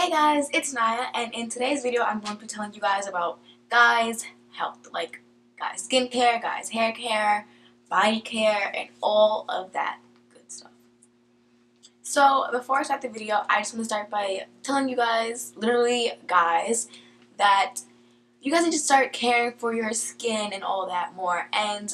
Hey guys, it's Naya, and in today's video I'm going to be telling you guys about guys' health, like guys' skincare, guys' hair care, body care, and all of that good stuff. So before I start the video, I just want to start by telling you guys, literally guys, that you guys need to start caring for your skin and all that more. And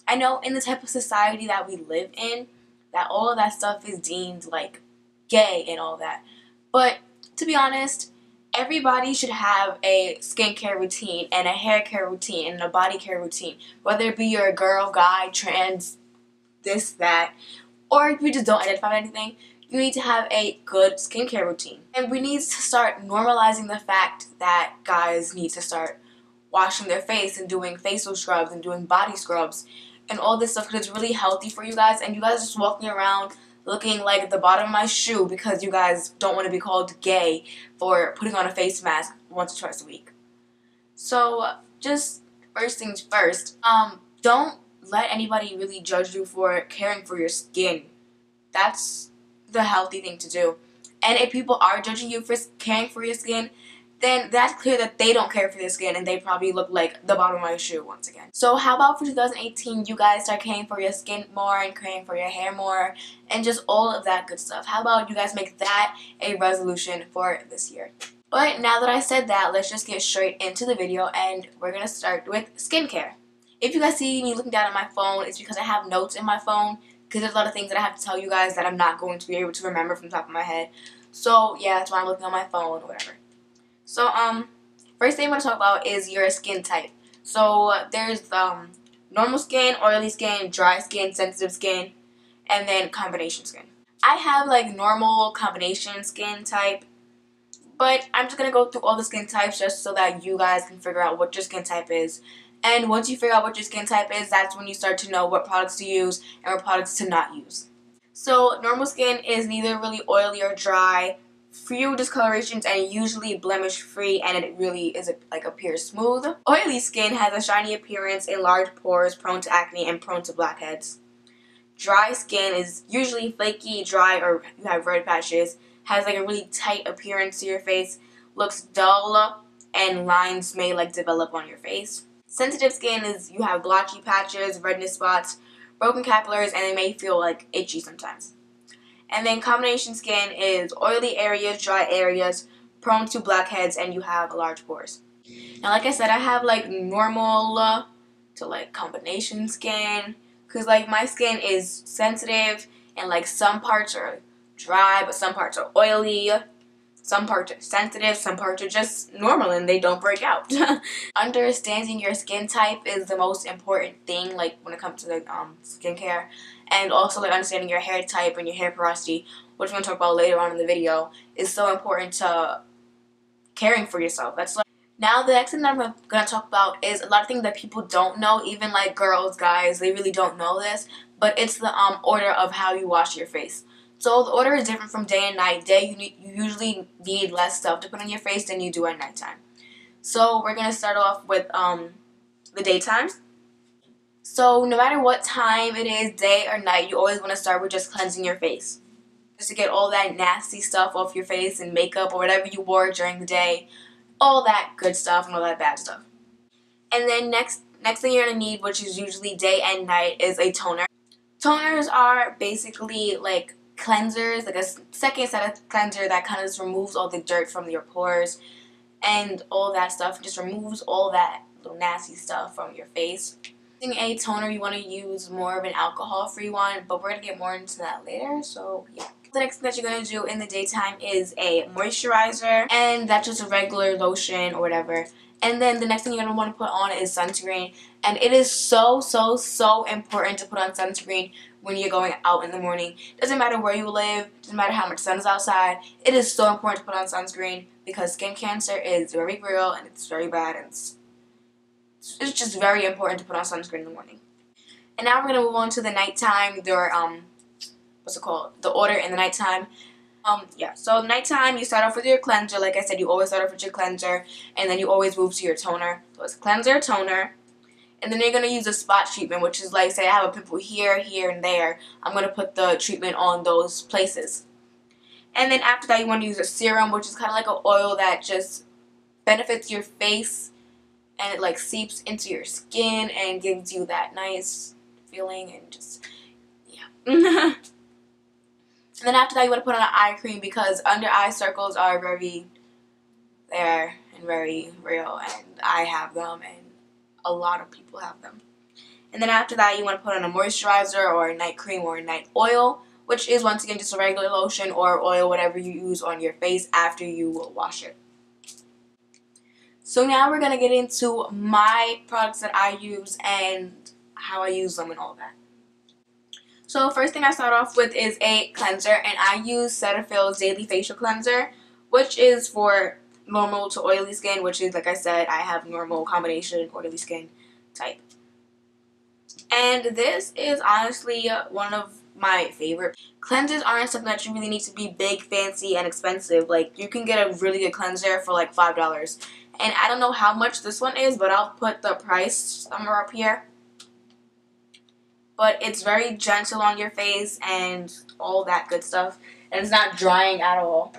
I know in the type of society that we live in, that all of that stuff is deemed like gay and all that. But to be honest, everybody should have a skincare routine and a hair care routine and a body care routine. Whether it be you're a girl, guy, trans, this, that, or if you just don't identify with anything, you need to have a good skincare routine. And we need to start normalizing the fact that guys need to start washing their face and doing facial scrubs and doing body scrubs and all this stuff because it's really healthy for you guys, and you guys just walking around looking like the bottom of my shoe because you guys don't want to be called gay for putting on a face mask once or twice a week. So just first things first, don't let anybody really judge you for caring for your skin. That's the healthy thing to do. And if people are judging you for caring for your skin, then that's clear that they don't care for their skin and they probably look like the bottom of my shoe once again. So how about for 2018 you guys start caring for your skin more and caring for your hair more and just all of that good stuff. How about you guys make that a resolution for this year? But now that I said that, let's just get straight into the video, and we're going to start with skincare. If you guys see me looking down at my phone, it's because I have notes in my phone because there's a lot of things that I have to tell you guys that I'm not going to be able to remember from the top of my head. So yeah, that's why I'm looking on my phone or whatever. So, first thing I'm going to talk about is your skin type. So, there's normal skin, oily skin, dry skin, sensitive skin, and then combination skin. I have like normal combination skin type, but I'm just going to go through all the skin types just so that you guys can figure out what your skin type is. And once you figure out what your skin type is, that's when you start to know what products to use and what products to not use. So, normal skin is neither really oily or dry, few discolorations, and usually blemish free, and it really is appears smooth. Oily skin has a shiny appearance and large pores, prone to acne and prone to blackheads. Dry skin is usually flaky, dry, or you have red patches, has like a really tight appearance to your face, looks dull, and lines may like develop on your face. Sensitive skin is you have blotchy patches, redness spots, broken capillaries, and they may feel like itchy sometimes. And then combination skin is oily areas, dry areas, prone to blackheads, and you have large pores. Now, like I said, I have like normal to like combination skin, because like my skin is sensitive and like some parts are dry, but some parts are oily, some parts are sensitive, some parts are just normal and they don't break out. Understanding your skin type is the most important thing, like when it comes to like skincare. And also like understanding your hair type and your hair porosity, which I'm going to talk about later on in the video, is so important to caring for yourself. That's like, now the next thing that I'm going to talk about is a lot of things that people don't know, even like girls, guys, they really don't know this, but it's the order of how you wash your face. So the order is different from day and night. Day, you usually need less stuff to put on your face than you do at nighttime. So we're going to start off with the daytime. So no matter what time it is, day or night, you always want to start with just cleansing your face. Just to get all that nasty stuff off your face and makeup or whatever you wore during the day. All that good stuff and all that bad stuff. And then next thing you're going to need, which is usually day and night, is a toner. Toners are basically like cleansers, like a second set of cleanser that kind of just removes all the dirt from your pores and all that stuff. Just removes all that little nasty stuff from your face. A toner, you want to use more of an alcohol-free one, but we're going to get more into that later, so yeah. The next thing that you're going to do in the daytime is a moisturizer, and that's just a regular lotion or whatever. And then the next thing you're going to want to put on is sunscreen, and it is so important to put on sunscreen when you're going out in the morning. Doesn't matter where you live, doesn't matter how much sun is outside, it is so important to put on sunscreen because skin cancer is very real and it's very bad, and it's just very important to put on sunscreen in the morning. And now we're going to move on to the nighttime, the order in the nighttime. So nighttime, you start off with your cleanser. Like I said, you always start off with your cleanser, and then you always move to your toner. So it's cleanser, toner, and then you're going to use a spot treatment, which is like, say I have a pimple here, here, and there. I'm going to put the treatment on those places. And then after that, you want to use a serum, which is kind of like an oil that just benefits your face, and it like seeps into your skin and gives you that nice feeling, and just, yeah. And then after that, you want to put on an eye cream, because under eye circles are very there and very real, and I have them, and a lot of people have them. And then after that, you want to put on a moisturizer or a night cream or a night oil, which is once again just a regular lotion or oil, whatever you use on your face after you wash it. So now we're going to get into my products that I use and how I use them and all that. So first thing I start off with is a cleanser, and I use Cetaphil's Daily Facial Cleanser, which is for normal to oily skin, which is, like I said, I have normal combination oily skin type. And this is honestly one of my favorite. Cleansers aren't something that you really need to be big, fancy, and expensive. Like, you can get a really good cleanser for like $5. And I don't know how much this one is, but I'll put the price somewhere up here. But it's very gentle on your face and all that good stuff. And it's not drying at all.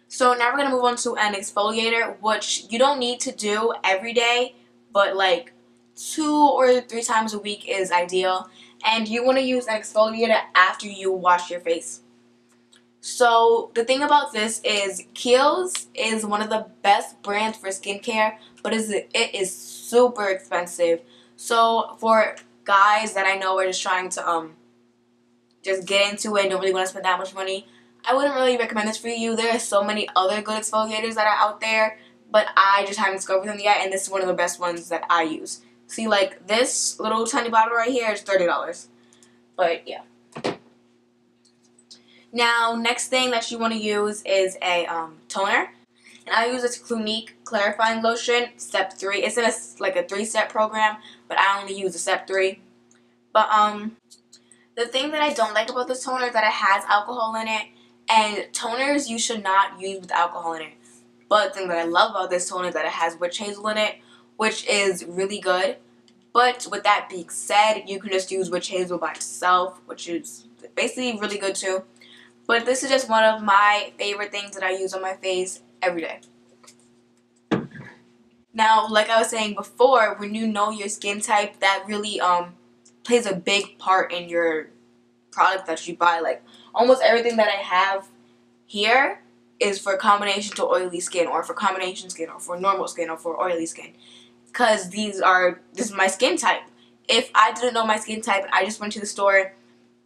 So now we're going to move on to an exfoliator, which you don't need to do every day, but like 2 or 3 times a week is ideal. And you want to use an exfoliator after you wash your face. So the thing about this is Kiehls is one of the best brands for skincare, but it is super expensive. So for guys that I know are just trying to just get into it and don't really want to spend that much money, I wouldn't really recommend this for you. There are so many other good exfoliators that are out there, but I just haven't discovered them yet, and this is one of the best ones that I use. See, like this little tiny bottle right here is $30. But yeah. Now, next thing that you want to use is a toner. And I use this Clinique clarifying lotion, step 3. It's in like a 3-step program, but I only use a step 3. But the thing that I don't like about this toner is that it has alcohol in it, and toners you should not use with alcohol in it. But the thing that I love about this toner is that it has witch hazel in it, which is really good. But with that being said, you can just use witch hazel by itself, which is basically really good too. But this is just one of my favorite things that I use on my face every day. Now, like I was saying before, when you know your skin type, that really plays a big part in your product that you buy. Like, almost everything that I have here is for combination to oily skin, or for combination skin, or for normal skin, or for oily skin. Because this is my skin type. If I didn't know my skin type and I just went to the store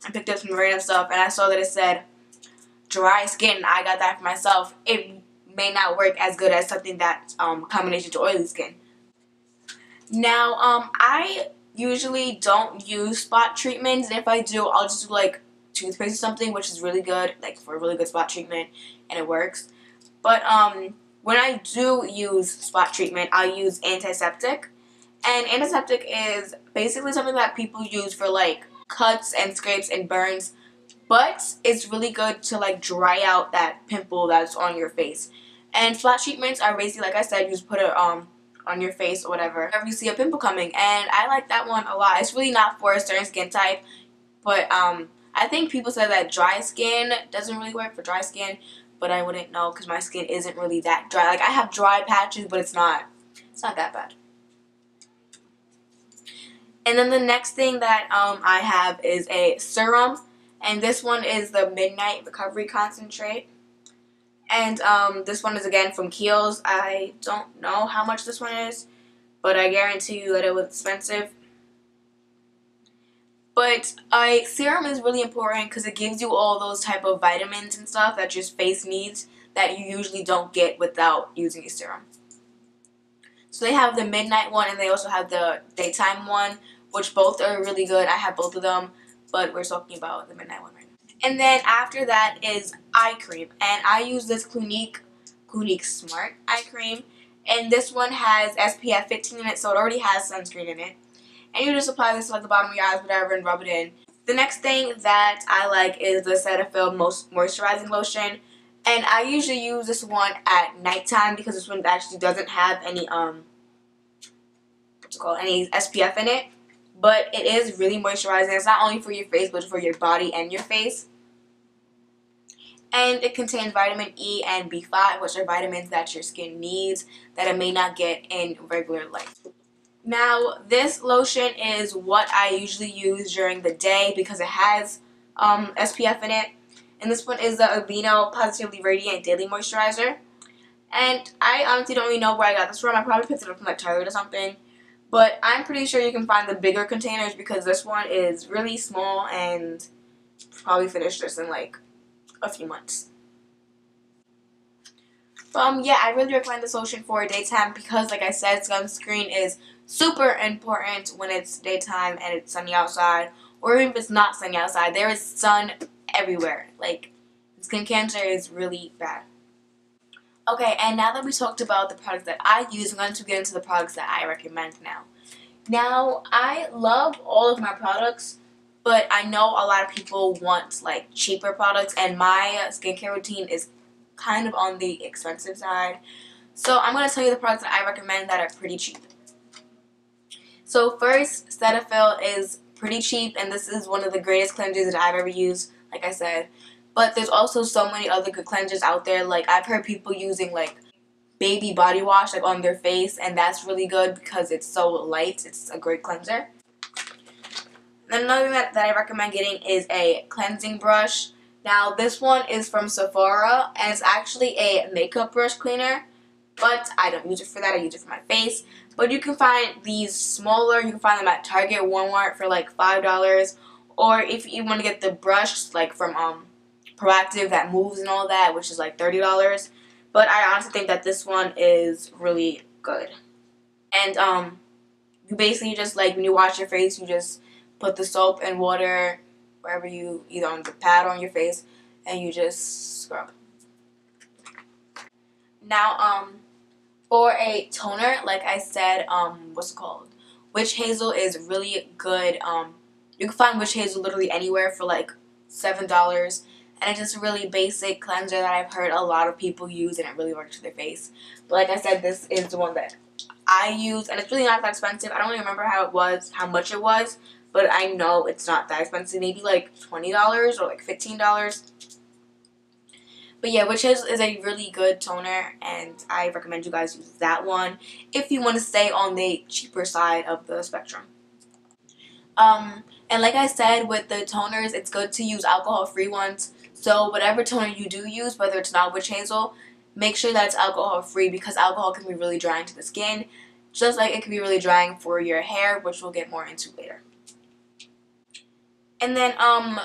and picked up some random stuff and I saw that it said dry skin and I got that for myself, it may not work as good as something that's combination to oily skin. Now, I usually don't use spot treatments, and if I do, I'll just do like toothpaste or something, which is really good, like for a really good spot treatment, and it works. But when I do use spot treatment, I use antiseptic. And antiseptic is basically something that people use for like cuts and scrapes and burns. But it's really good to like dry out that pimple that's on your face. And spot treatments are basically, like I said, you just put it on your face or whatever whenever you see a pimple coming. And I like that one a lot. It's really not for a certain skin type. But I think people say that dry skin doesn't really work for dry skin. But I wouldn't know because my skin isn't really that dry. Like, I have dry patches, but it's not that bad. And then the next thing that I have is a serum. And this one is the Midnight Recovery Concentrate. And this one is again from Kiehls. I don't know how much this one is, but I guarantee you that it was expensive. But a serum is really important because it gives you all those type of vitamins and stuff that your face needs that you usually don't get without using a serum. So they have the midnight one and they also have the daytime one, which both are really good. I have both of them, but we're talking about the midnight one right now. And then after that is eye cream. And I use this Clinique Smart Eye Cream. And this one has SPF 15 in it, so it already has sunscreen in it. And you just apply this to like the bottom of your eyes, whatever, and rub it in. The next thing that I like is the Cetaphil Moisturizing Lotion. And I usually use this one at nighttime because this one actually doesn't have any any SPF in it. But it is really moisturizing. It's not only for your face, but for your body and your face. And it contains vitamin E and B5, which are vitamins that your skin needs that it may not get in regular life. Now, this lotion is what I usually use during the day because it has SPF in it. And this one is the Aveeno Positively Radiant Daily Moisturizer. And I honestly don't really know where I got this from. I probably picked it up from like Target or something. But I'm pretty sure you can find the bigger containers because this one is really small and probably finished this in like a few months. Yeah, I really recommend this lotion for daytime because, like I said, sunscreen is super important when it's daytime and it's sunny outside, or even if it's not sunny outside. There is sun everywhere. Like, skin cancer is really bad. Okay, and now that we talked about the products that I use, I'm going to get into the products that I recommend now. Now, I love all of my products, but I know a lot of people want like cheaper products, and my skincare routine is kind of on the expensive side. So I'm going to tell you the products that I recommend that are pretty cheap. So first, Cetaphil is pretty cheap, and this is one of the greatest cleansers that I've ever used, like I said. But there's also so many other good cleansers out there. Like, I've heard people using like baby body wash like on their face, and that's really good because it's so light. It's a great cleanser. Then another thing that I recommend getting is a cleansing brush. Now, this one is from Sephora, and it's actually a makeup brush cleaner, but I don't use it for that. I use it for my face. But you can find these smaller. You can find them at Target, Walmart for like $5. Or if you want to get the brush like from Proactive that moves and all that, which is like $30. But I honestly think that this one is really good. And you basically just like when you wash your face, you just put the soap and water wherever you, either on the pad or on your face, and you just scrub. Now, for a toner, like I said, what's it called? Witch Hazel is really good. You can find Witch Hazel literally anywhere for like $7. And it's just a really basic cleanser that I've heard a lot of people use, and it really works for their face. But like I said, this is the one that I use, and it's really not that expensive. I don't really remember how much it was, but I know it's not that expensive. Maybe like $20 or like $15. But yeah, Witch Hazel is a really good toner, and I recommend you guys use that one if you want to stay on the cheaper side of the spectrum. And like I said, with the toners, it's good to use alcohol-free ones. So whatever toner you do use, whether it's not Witch Hazel, make sure that it's alcohol-free because alcohol can be really drying to the skin, just like it can be really drying for your hair, which we'll get more into later. And then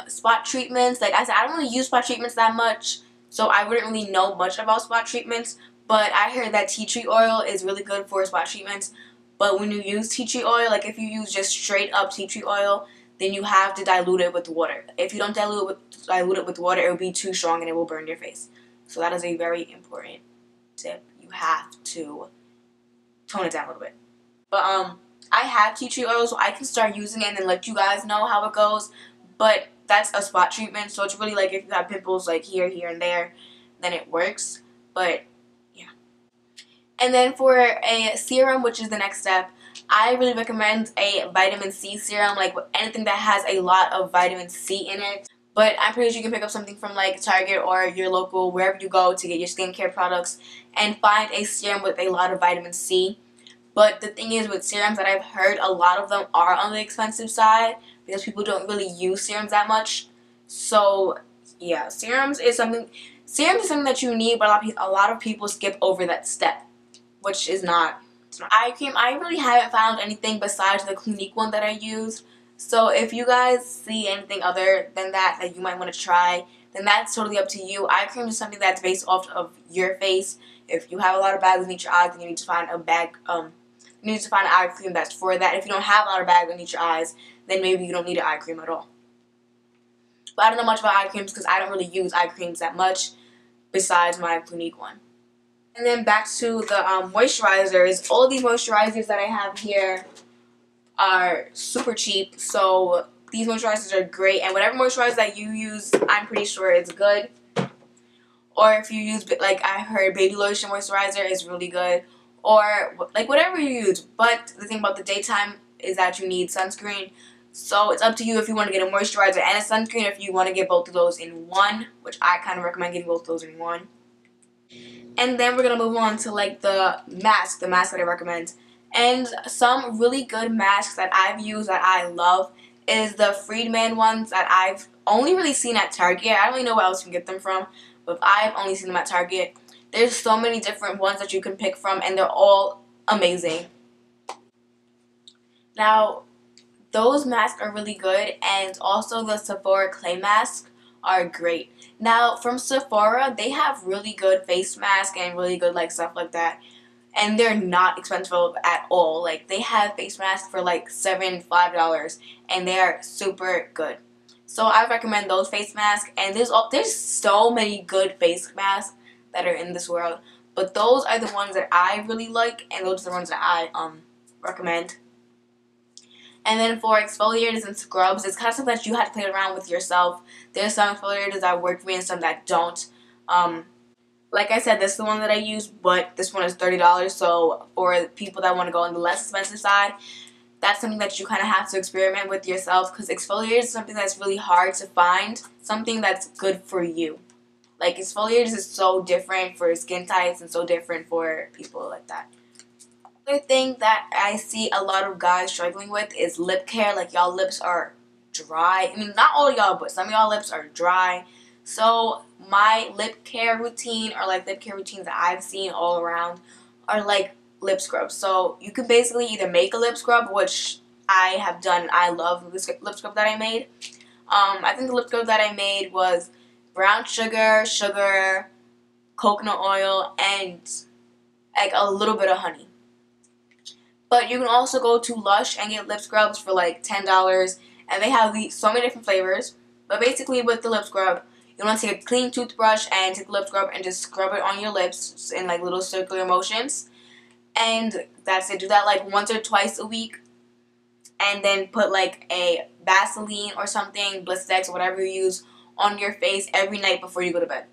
spot treatments. Like I said, I don't really use spot treatments that much, so I wouldn't really know much about spot treatments. But I heard that tea tree oil is really good for spot treatments. But when you use tea tree oil, like if you use just straight up tea tree oil, then you have to dilute it with water. If you don't dilute it with water, it will be too strong and it will burn your face. So that is a very important tip. You have to tone it down a little bit. But I have tea tree oil, so I can start using it and then let you guys know how it goes. But that's a spot treatment, so it's really like if you have pimples like here, here, and there, then it works. But yeah. And then for a serum, which is the next step, I really recommend a vitamin C serum, like anything that has a lot of vitamin C in it. But I'm pretty sure you can pick up something from like Target or your local, wherever you go to get your skincare products, and find a serum with a lot of vitamin C. But the thing is with serums that I've heard, a lot of them are on the expensive side because people don't really use serums that much. So yeah, serums is something that you need, but a lot of people skip over that step, which is not. Eye cream, I really haven't found anything besides the Clinique one that I used. So if you guys see anything other than that you might want to try, then that's totally up to you. Eye cream is something that's based off of your face. If you have a lot of bags underneath your eyes, then you need to find you need to find an eye cream that's for that. If you don't have a lot of bags underneath your eyes, then maybe you don't need an eye cream at all. But I don't know much about eye creams because I don't really use eye creams that much besides my Clinique one. And then back to the moisturizers. All of these moisturizers that I have here are super cheap. So these moisturizers are great. And whatever moisturizer that you use, I'm pretty sure it's good. Or if you use, like I heard, baby lotion moisturizer is really good. Or like whatever you use. But the thing about the daytime is that you need sunscreen. So it's up to you if you want to get a moisturizer and a sunscreen, if you want to get both of those in one, which I kind of recommend getting both of those in one. And then we're going to move on to like the mask that I recommend. And some really good masks that I've used that I love is the Freeman ones that I've only really seen at Target. I don't really know where else you can get them from, but I've only seen them at Target. There's so many different ones that you can pick from, and they're all amazing. Now, those masks are really good, and also the Sephora clay masks are great. Now, from Sephora, they have really good face masks and really good like stuff like that, and they're not expensive at all. Like, they have face masks for like $5, and they are super good. So I recommend those face masks, and there's so many good face masks that are in this world, but those are the ones that I really like, and those are the ones that I recommend. And then for exfoliators and scrubs, it's kind of something that you have to play around with yourself. There's some exfoliators that work for me and some that don't. Like I said, this is the one that I use, but this one is $30. So for people that want to go on the less expensive side, that's something that you kind of have to experiment with yourself, because exfoliators is something that's really hard to find, something that's good for you. Like, exfoliators is so different for skin types and so different for people like that. Other thing that I see a lot of guys struggling with is lip care. Like, y'all lips are dry. I mean, not all y'all, but some of y'all lips are dry. So my lip care routine, or like lip care routines that I've seen all around, are like lip scrubs. So you can basically either make a lip scrub, which I have done. I love this lip scrub that I made. I think the lip scrub that I made was brown sugar, coconut oil, and like a little bit of honey. But you can also go to Lush and get lip scrubs for like $10, and they have so many different flavors. But basically with the lip scrub, you want to take a clean toothbrush and take the lip scrub and just scrub it on your lips in like little circular motions. And that's it. Do that like once or twice a week. And then put like a Vaseline or something, Blistex or whatever you use, on your face every night before you go to bed.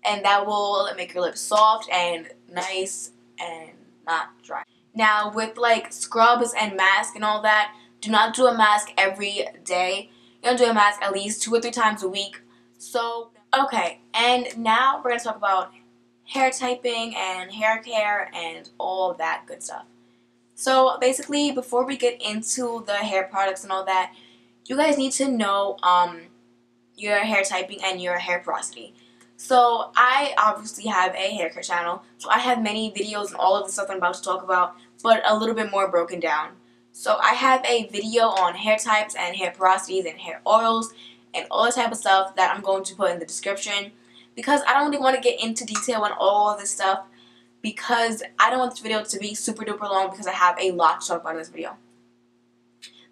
And that will make your lips soft and nice and not dry. Now, with like scrubs and masks and all that, do not do a mask every day. You're going to do a mask at least 2 or 3 times a week. So, okay, and now we're going to talk about hair typing and hair care and all that good stuff. So, basically, before we get into the hair products and all that, you guys need to know your hair typing and your hair porosity. So I obviously have a hair care channel, so I have many videos and all of the stuff I'm about to talk about, but a little bit more broken down. So I have a video on hair types and hair porosities and hair oils and all that type of stuff that I'm going to put in the description, because I don't really want to get into detail on all of this stuff, because I don't want this video to be super duper long, because I have a lot to talk about in this video.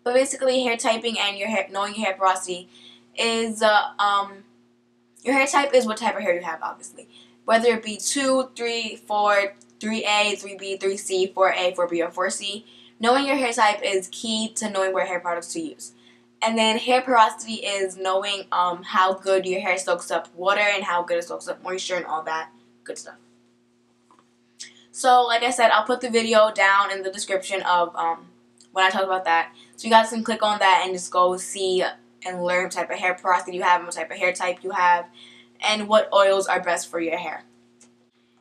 But basically, hair typing and knowing your hair porosity is your hair type is what type of hair you have, obviously. Whether it be 2, 3, 4, 3A, 3B, 3C, 4A, 4B, or 4C. Knowing your hair type is key to knowing what hair products to use. And then hair porosity is knowing how good your hair soaks up water and how good it soaks up moisture and all that good stuff. So, like I said, I'll put the video down in the description of when I talk about that. So you guys can click on that and just go see and learn what type of hair porosity you have and what type of hair type you have and what oils are best for your hair.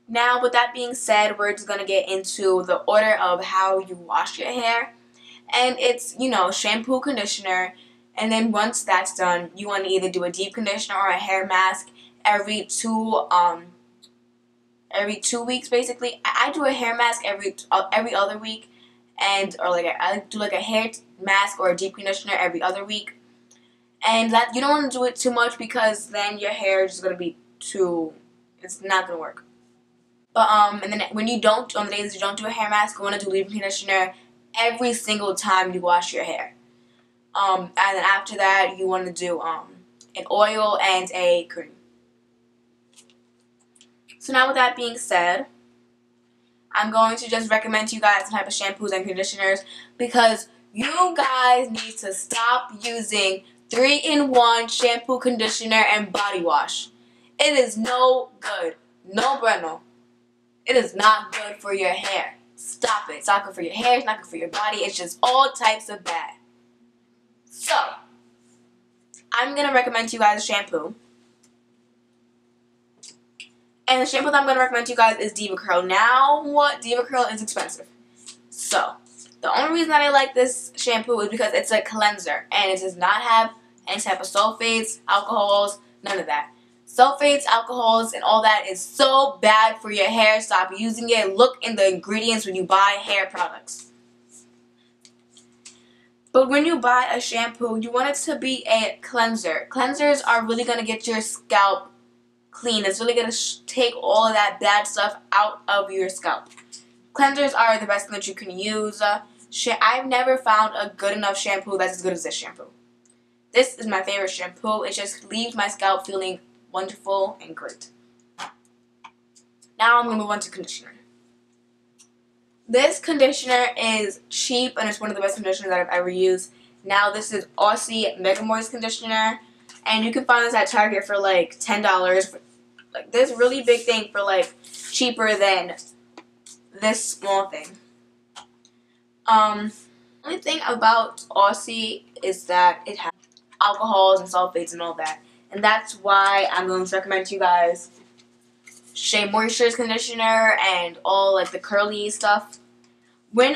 Now, with that being said, we're just going to get into the order of how you wash your hair. And it's, you know, shampoo, conditioner, and then once that's done, you want to either do a deep conditioner or a hair mask every 2 weeks, basically. I do a hair mask every other week, or like I do like a hair mask or a deep conditioner every other week. And that you don't want to do it too much, because then your hair is just gonna be it's not gonna work. But and then when you don't, on the days you don't do a hair mask, you want to do leave-in conditioner every single time you wash your hair. And then after that, you want to do an oil and a cream. So now with that being said, I'm going to just recommend to you guys some type of shampoos and conditioners, because you guys need to stop using 3-in-1 shampoo, conditioner, and body wash. It is no good. No bueno. It is not good for your hair. Stop it. It's not good for your hair. It's not good for your body. It's just all types of bad. So, I'm going to recommend to you guys a shampoo. And the shampoo that I'm going to recommend to you guys is Deva Curl. Now, Deva Curl is expensive. So, the only reason that I like this shampoo is because it's a cleanser. And it does not have any type of sulfates, alcohols, none of that. Sulfates, alcohols, and all that is so bad for your hair. Stop using it. Look in the ingredients when you buy hair products. But when you buy a shampoo, you want it to be a cleanser. Cleansers are really going to get your scalp clean. It's really going to take all of that bad stuff out of your scalp. Cleansers are the best thing that you can use. I've never found a good enough shampoo that's as good as this shampoo. This is my favorite shampoo. It just leaves my scalp feeling wonderful and great. Now I'm going to move on to conditioner. This conditioner is cheap and it's one of the best conditioners that I've ever used. Now this is Aussie Mega Moist Conditioner. And you can find this at Target for like $10. Like this really big thing for like cheaper than this small thing. Only thing about Aussie is that it has alcohols and sulfates and all that. And that's why I'm going to recommend to you guys Shea Moisturizer conditioner and all like the curly stuff. When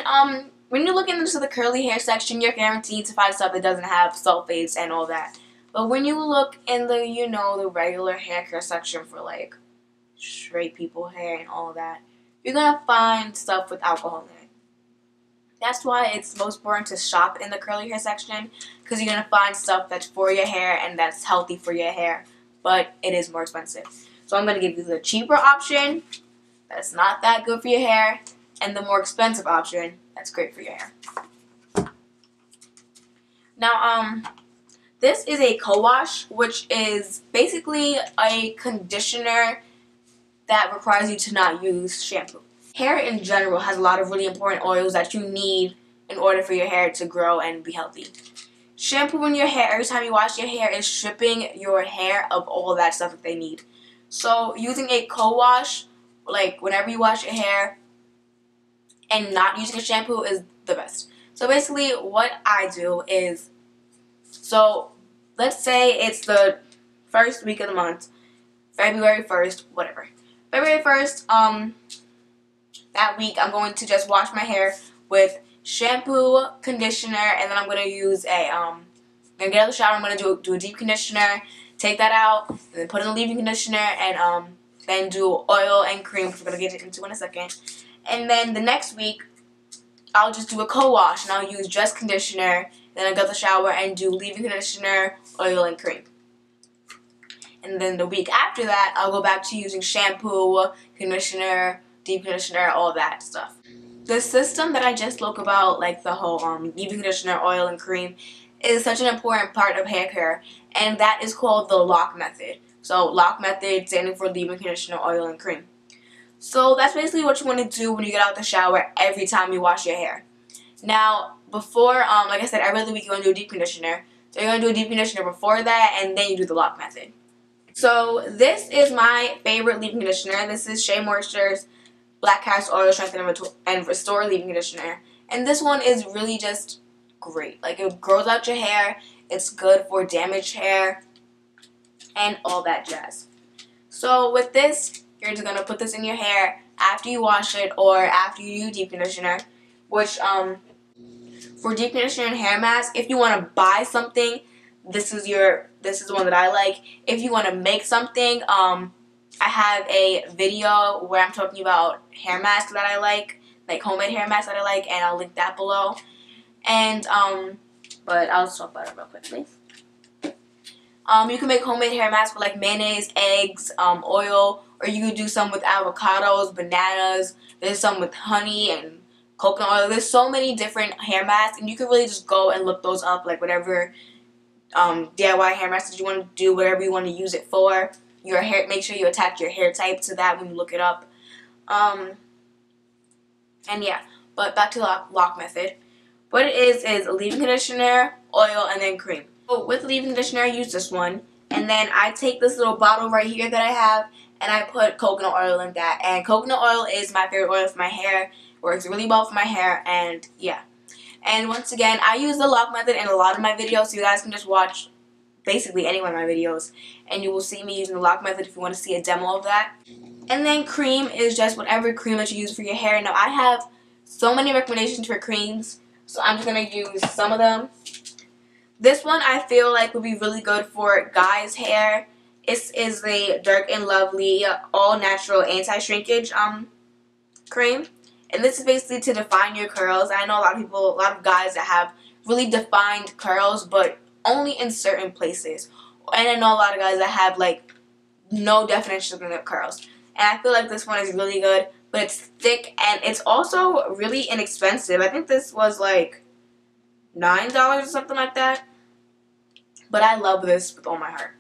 you look into the curly hair section, you're guaranteed to find stuff that doesn't have sulfates and all that. But when you look in the, you know, the regular hair care section for like straight people hair and all that, you're gonna find stuff with alcohol in it. That's why it's most important to shop in the curly hair section, because you're gonna find stuff that's for your hair and that's healthy for your hair, but it is more expensive. So I'm going to give you the cheaper option that's not that good for your hair, and the more expensive option that's great for your hair. Now, this is a co-wash, which is basically a conditioner that requires you to not use shampoo. Hair in general has a lot of really important oils that you need in order for your hair to grow and be healthy. Shampoo in your hair, every time you wash your hair, is stripping your hair of all that stuff that they need. So using a co-wash, like whenever you wash your hair and not using a shampoo, is the best. So basically what I do is, so let's say it's the first week of the month, February 1st, whatever. February 1st, that week I'm going to just wash my hair with shampoo, conditioner, and then I'm going to use I'm going to get out of the shower, I'm going to do a deep conditioner, take that out, and then put in the leave-in conditioner, and then do oil and cream, which we're going to get into in a second. And then the next week, I'll just do a co-wash, and I'll use just conditioner, then I'll get out the shower and do leave-in conditioner, oil, and cream. And then the week after that, I'll go back to using shampoo, conditioner, deep conditioner, all that stuff. The system that I just spoke about, like the whole leave-in conditioner, oil, and cream, is such an important part of hair care, and that is called the lock method. So lock method standing for leave-in conditioner, oil, and cream. So that's basically what you want to do when you get out the shower every time you wash your hair. Now, before, like I said, every other week you're going to do a deep conditioner. So you're going to do a deep conditioner before that, and then you do the lock method. So this is my favorite leave-in conditioner. This is Shea Moisture's Black Cast Oil Strengthen and Restore Leave-in Conditioner. And this one is really just great. Like, it grows out your hair. It's good for damaged hair and all that jazz. So with this, you're just going to put this in your hair after you wash it or after you use deep conditioner. Which, for deep conditioner and hair mask, if you want to buy something, this is the one that I like. If you want to make something, I have a video where I'm talking about hair masks that I like homemade hair masks that I like, and I'll link that below. And, but I'll just talk about it real quickly. You can make homemade hair masks with like mayonnaise, eggs, oil, or you could do some with avocados, bananas. There's some with honey and coconut oil. There's so many different hair masks, and you can really just go and look those up, like whatever DIY hair masks you want to do, whatever you want to use it for. Your hair, make sure you attach your hair type to that when you look it up. And yeah, but back to the lock method. What it is leave-in conditioner, oil, and then cream. So with leave-in conditioner, I use this one, and then I take this little bottle right here that I have, and I put coconut oil in that. And coconut oil is my favorite oil for my hair. Works really well for my hair, and yeah. And once again, I use the lock method in a lot of my videos, so you guys can just watch basically any one of my videos and you will see me using the lock method if you want to see a demo of that. And then cream is just whatever cream that you use for your hair. Now I have so many recommendations for creams, so I'm just going to use some of them. This one I feel like would be really good for guys' hair. This is the Dark and Lovely all natural anti-shrinkage cream. And this is basically to define your curls. I know a lot of guys that have really defined curls, but only in certain places. And I know a lot of guys that have like no definition in their curls. And I feel like this one is really good, but it's thick and it's also really inexpensive. I think this was like $9 or something like that. But I love this with all my heart.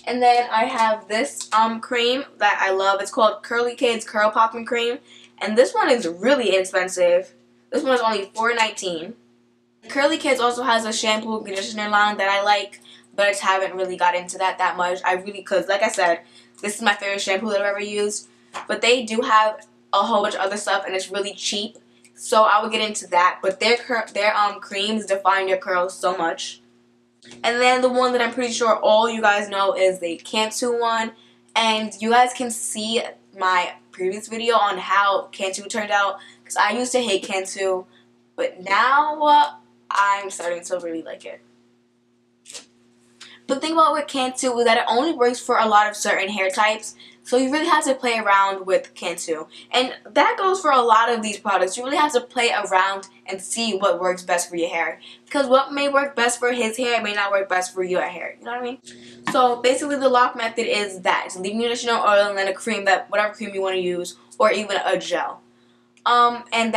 And then I have this cream that I love. It's called Curly Kids Curl Popping Cream. And this one is really inexpensive. This one is only $4.19. Curly Kids also has a shampoo and conditioner line that I like, but I just haven't really got into that much. I really could. Like I said, this is my favorite shampoo that I've ever used. But they do have a whole bunch of other stuff, and it's really cheap. So I would get into that. But their creams define your curls so much. And then the one that I'm pretty sure all you guys know is the Cantu one. And you guys can see my previous video on how Cantu turned out, because I used to hate Cantu, but now I'm starting to really like it. But the thing about with Cantu is that it only works for a lot of certain hair types, so you really have to play around with Cantu. And that goes for a lot of these products. You really have to play around and see what works best for your hair, because what may work best for his hair may not work best for your hair. You know what I mean? So basically the lock method is that. It's leave-in conditioner, oil, and then a cream, whatever cream you want to use, or even a gel. And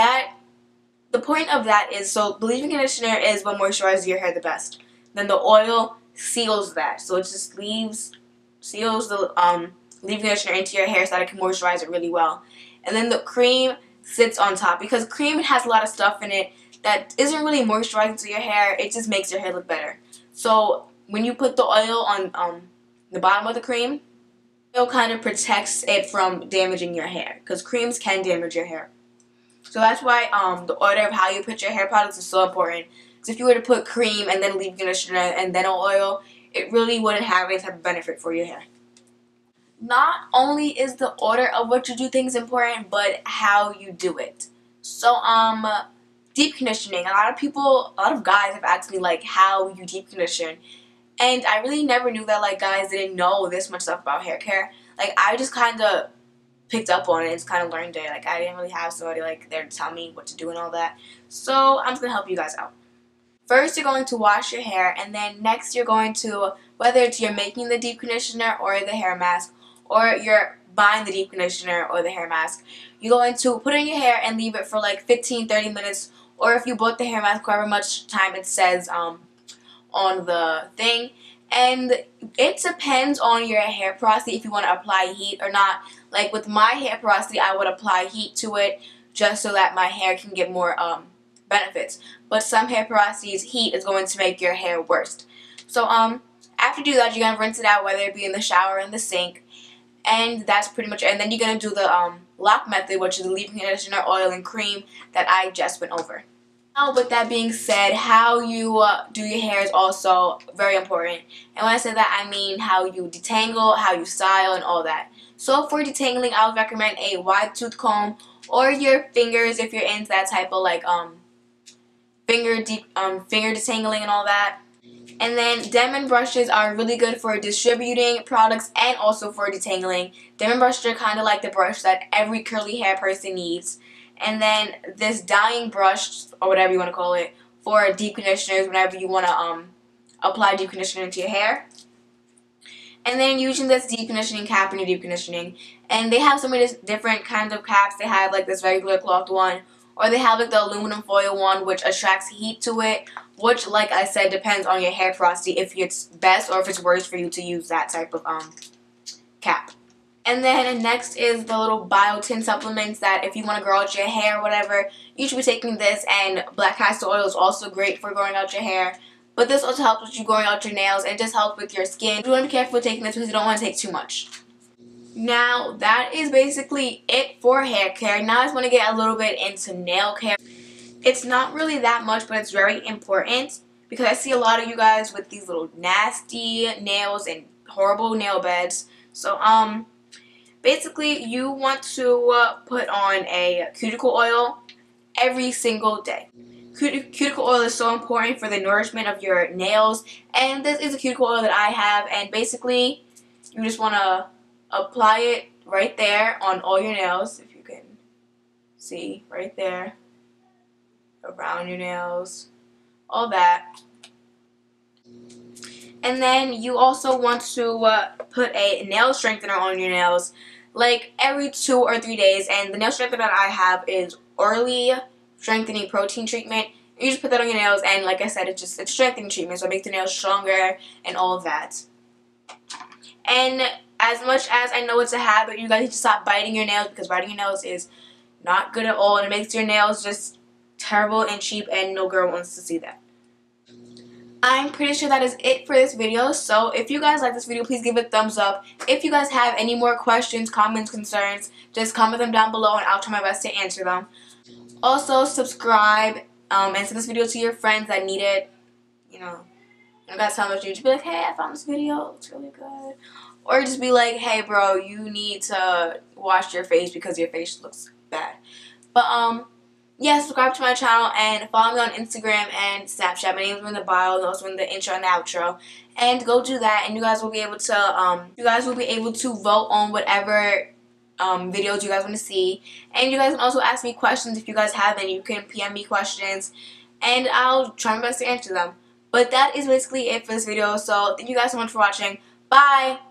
the point of that is, so the leave-in conditioner is what moisturizes your hair the best. Then the oil seals that. So it just seals the leave-in conditioner into your hair so that it can moisturize it really well. And then the cream sits on top, because cream has a lot of stuff in it that isn't really moisturizing to your hair. It just makes your hair look better. So when you put the oil on the bottom of the cream, it kind of protects it from damaging your hair, because creams can damage your hair. So that's why the order of how you put your hair products is so important. Because if you were to put cream and then leave-in conditioner and then oil, it really wouldn't have any type of benefit for your hair. Not only is the order of what you do things important, but how you do it. So deep conditioning. A lot of guys have asked me like how you deep condition. And I really never knew that like guys didn't know this much stuff about hair care. Like I just kind of picked up on it and just kind of learned it. Like I didn't really have somebody like there to tell me what to do and all that. So I'm just going to help you guys out. First you're going to wash your hair, and then next you're going to, whether it's you're making the deep conditioner or the hair mask, or you're buying the deep conditioner or the hair mask, you're going to put it in your hair and leave it for like 15-30 minutes, or if you bought the hair mask, however much time it says on the thing. And it depends on your hair porosity if you want to apply heat or not. Like with my hair porosity, I would apply heat to it just so that my hair can get more benefits. But some hair porosities, heat is going to make your hair worse. So after you do that, you're going to rinse it out, whether it be in the shower or in the sink. And that's pretty much it. And then you're going to do the lock method, which is the leave-in conditioner, oil, and cream that I just went over. Now, with that being said, how you do your hair is also very important. And when I say that, I mean how you detangle, how you style, and all that. So for detangling, I would recommend a wide tooth comb, or your fingers if you're into that type of like finger detangling and all that. And then Demon brushes are really good for distributing products and also for detangling. Demon brushes are kind of like the brush that every curly hair person needs. And then this dyeing brush, or whatever you want to call it, for deep conditioners whenever you want to apply deep conditioner into your hair. And then using this deep conditioning cap in your deep conditioning. And they have so many different kinds of caps. They have like this regular cloth one, or they have like the aluminum foil one, which attracts heat to it, which, like I said, depends on your hair porosity if it's best or if it's worse for you to use that type of cap. And then next is the little biotin supplements that if you want to grow out your hair or whatever, you should be taking this. And black castor oil is also great for growing out your hair. But this also helps with you growing out your nails and just helps with your skin. You want to be careful with taking this because you don't want to take too much. Now, that is basically it for hair care. Now I just want to get a little bit into nail care. It's not really that much, but it's very important because I see a lot of you guys with these little nasty nails and horrible nail beds. So, basically, you want to put on a cuticle oil every single day. Cuticle oil is so important for the nourishment of your nails, and this is a cuticle oil that I have, and basically, you just want to apply it right there on all your nails, if you can see, right there, around your nails, all that. And then you also want to put a nail strengthener on your nails like every 2 or 3 days. And the nail strengthener that I have is Oily Strengthening Protein Treatment. You just put that on your nails, and like I said, it's a strengthening treatment, so it makes the nails stronger and all of that. And as much as I know it's a habit, you guys need to stop biting your nails, because biting your nails is not good at all, and it makes your nails just terrible and cheap, and no girl wants to see that. I'm pretty sure that is it for this video. So if you guys like this video, please give it a thumbs up. If you guys have any more questions, comments, concerns, just comment them down below and I'll try my best to answer them. Also, subscribe and send this video to your friends that need it. You know, you gotta tell them what you just be like, hey, I found this video, it's really good. Or just be like, hey bro, you need to wash your face because your face looks bad. But yeah, subscribe to my channel and follow me on Instagram and Snapchat. My name is in the bio and also in the intro and outro. And go do that, and you guys will be able to vote on whatever videos you guys want to see. And you guys can also ask me questions if you guys have any. You can PM me questions and I'll try my best to answer them. But that is basically it for this video. So thank you guys so much for watching. Bye!